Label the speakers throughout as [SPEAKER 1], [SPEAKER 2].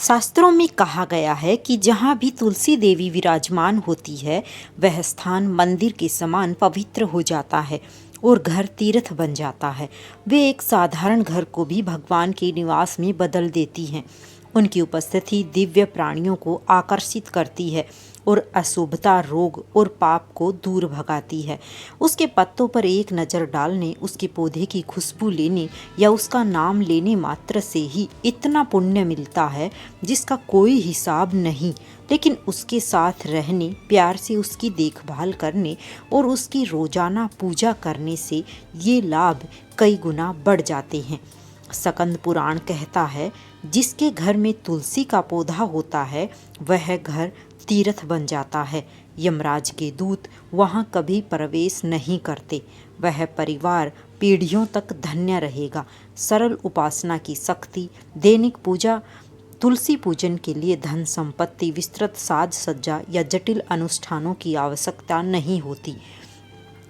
[SPEAKER 1] शास्त्रों में कहा गया है कि जहाँ भी तुलसी देवी विराजमान होती है वह स्थान मंदिर के समान पवित्र हो जाता है और घर तीर्थ बन जाता है। वे एक साधारण घर को भी भगवान के निवास में बदल देती हैं। उनकी उपस्थिति दिव्य प्राणियों को आकर्षित करती है और अशुभता, रोग और पाप को दूर भगाती है। उसके पत्तों पर एक नज़र डालने, उसके पौधे की खुशबू लेने या उसका नाम लेने मात्र से ही इतना पुण्य मिलता है जिसका कोई हिसाब नहीं। लेकिन उसके साथ रहने, प्यार से उसकी देखभाल करने और उसकी रोजाना पूजा करने से ये लाभ कई गुना बढ़ जाते हैं। स्कंद पुराण कहता है, जिसके घर में तुलसी का पौधा होता है वह घर तीर्थ बन जाता है। यमराज के दूत वहाँ कभी प्रवेश नहीं करते। वह परिवार पीढ़ियों तक धन्य रहेगा। सरल उपासना की शक्ति, दैनिक पूजा, तुलसी पूजन के लिए धन संपत्ति, विस्तृत साज सज्जा या जटिल अनुष्ठानों की आवश्यकता नहीं होती।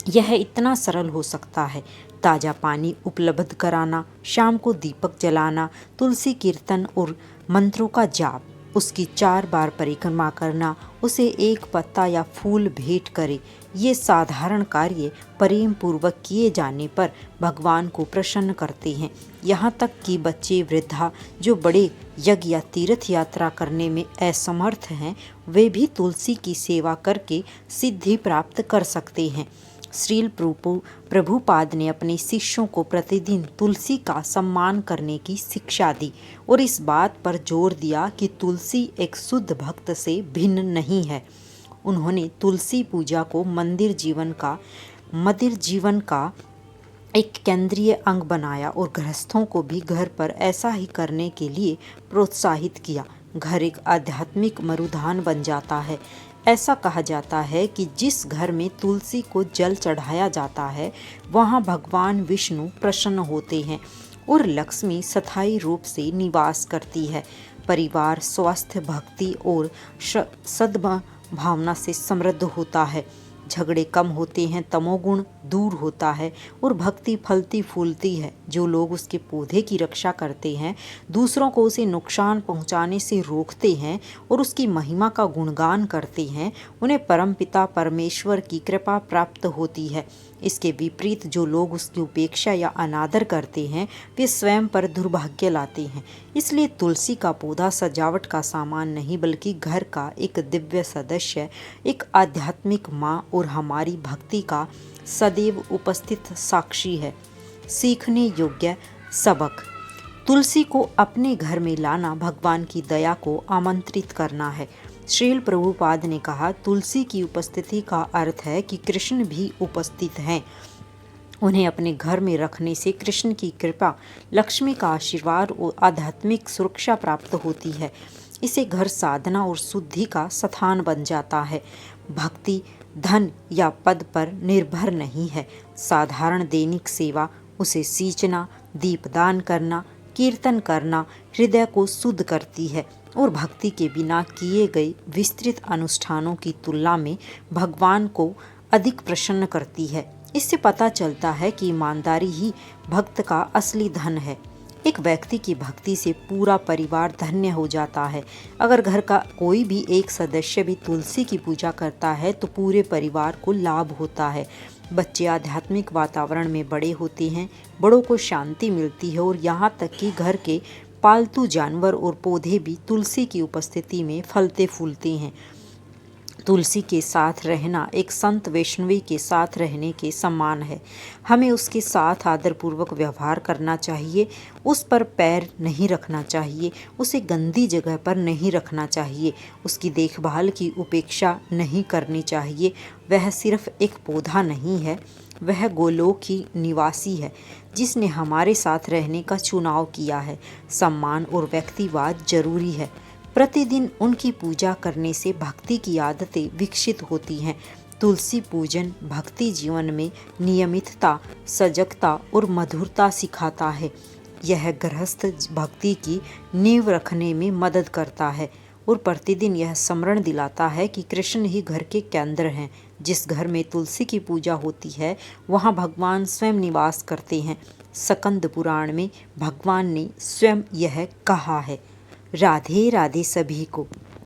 [SPEAKER 1] यह इतना सरल हो सकता है। ताज़ा पानी उपलब्ध कराना, शाम को दीपक जलाना, तुलसी कीर्तन और मंत्रों का जाप, उसकी 4 बार परिक्रमा करना, उसे एक पत्ता या फूल भेंट करे। ये साधारण कार्य प्रेम पूर्वक किए जाने पर भगवान को प्रसन्न करते हैं। यहाँ तक कि बच्चे, वृद्धा जो बड़े यज्ञ या तीर्थ यात्रा करने में असमर्थ हैं, वे भी तुलसी की सेवा करके सिद्धि प्राप्त कर सकते हैं। श्रील प्रभुपाद ने अपने शिष्यों को प्रतिदिन तुलसी का सम्मान करने की शिक्षा दी और इस बात पर जोर दिया कि तुलसी एक शुद्ध भक्त से भिन्न नहीं है। उन्होंने तुलसी पूजा को मंदिर जीवन का एक केंद्रीय अंग बनाया और गृहस्थों को भी घर पर ऐसा ही करने के लिए प्रोत्साहित किया। घर एक आध्यात्मिक मरुधान बन जाता है। ऐसा कहा जाता है कि जिस घर में तुलसी को जल चढ़ाया जाता है वहाँ भगवान विष्णु प्रसन्न होते हैं और लक्ष्मी स्थायी रूप से निवास करती है। परिवार स्वस्थ, भक्ति और सद्भावना से समृद्ध होता है। झगड़े कम होते हैं, तमोगुण दूर होता है और भक्ति फलती फूलती है। जो लोग उसके पौधे की रक्षा करते हैं, दूसरों को उसे नुकसान पहुंचाने से रोकते हैं और उसकी महिमा का गुणगान करते हैं, उन्हें परमपिता परमेश्वर की कृपा प्राप्त होती है। इसके विपरीत जो लोग उसकी उपेक्षा या अनादर करते हैं, वे स्वयं पर दुर्भाग्य लाते हैं। इसलिए तुलसी का पौधा सजावट का सामान नहीं बल्कि घर का एक दिव्य सदस्य, एक आध्यात्मिक माँ और हमारी भक्ति का सदैव उपस्थित साक्षी है। सीखने योग्य सबक। तुलसी को अपने घर में लाना भगवान की दया को आमंत्रित करना है। श्रील प्रभुपाद ने कहा, तुलसी की उपस्थिति का अर्थ है कि कृष्ण भी उपस्थित हैं। उन्हें अपने घर में रखने से कृष्ण की कृपा, लक्ष्मी का आशीर्वाद और आध्यात्मिक सुरक्षा प्राप्त होती है। इसे घर साधना और शुद्धि का स्थान बन जाता है। भक्ति धन या पद पर निर्भर नहीं है। साधारण दैनिक सेवा, उसे सींचना, दीपदान करना, कीर्तन करना हृदय को शुद्ध करती है और भक्ति के बिना किए गए विस्तृत अनुष्ठानों की तुलना में भगवान को अधिक प्रसन्न करती है। इससे पता चलता है कि ईमानदारी ही भक्त का असली धन है। एक व्यक्ति की भक्ति से पूरा परिवार धन्य हो जाता है। अगर घर का कोई भी एक सदस्य भी तुलसी की पूजा करता है तो पूरे परिवार को लाभ होता है। बच्चे आध्यात्मिक वातावरण में बड़े होते हैं, बड़ों को शांति मिलती है और यहाँ तक कि घर के पालतू जानवर और पौधे भी तुलसी की उपस्थिति में फलते फूलते हैं। तुलसी के साथ रहना एक संत वैष्णवी के साथ रहने के समान है। हमें उसके साथ आदरपूर्वक व्यवहार करना चाहिए, उस पर पैर नहीं रखना चाहिए, उसे गंदी जगह पर नहीं रखना चाहिए, उसकी देखभाल की उपेक्षा नहीं करनी चाहिए। वह सिर्फ एक पौधा नहीं है, वह गोलोक की निवासी है जिसने हमारे साथ रहने का चुनाव किया है। सम्मान और व्यक्तिवाद जरूरी है। प्रतिदिन उनकी पूजा करने से भक्ति की आदतें विकसित होती हैं। तुलसी पूजन भक्ति जीवन में नियमितता, सजगता और मधुरता सिखाता है। यह गृहस्थ भक्ति की नींव रखने में मदद करता है और प्रतिदिन यह स्मरण दिलाता है कि कृष्ण ही घर के केंद्र हैं। जिस घर में तुलसी की पूजा होती है वहाँ भगवान स्वयं निवास करते हैं। स्कंद पुराण में भगवान ने स्वयं यह कहा है। राधे राधे सभी को।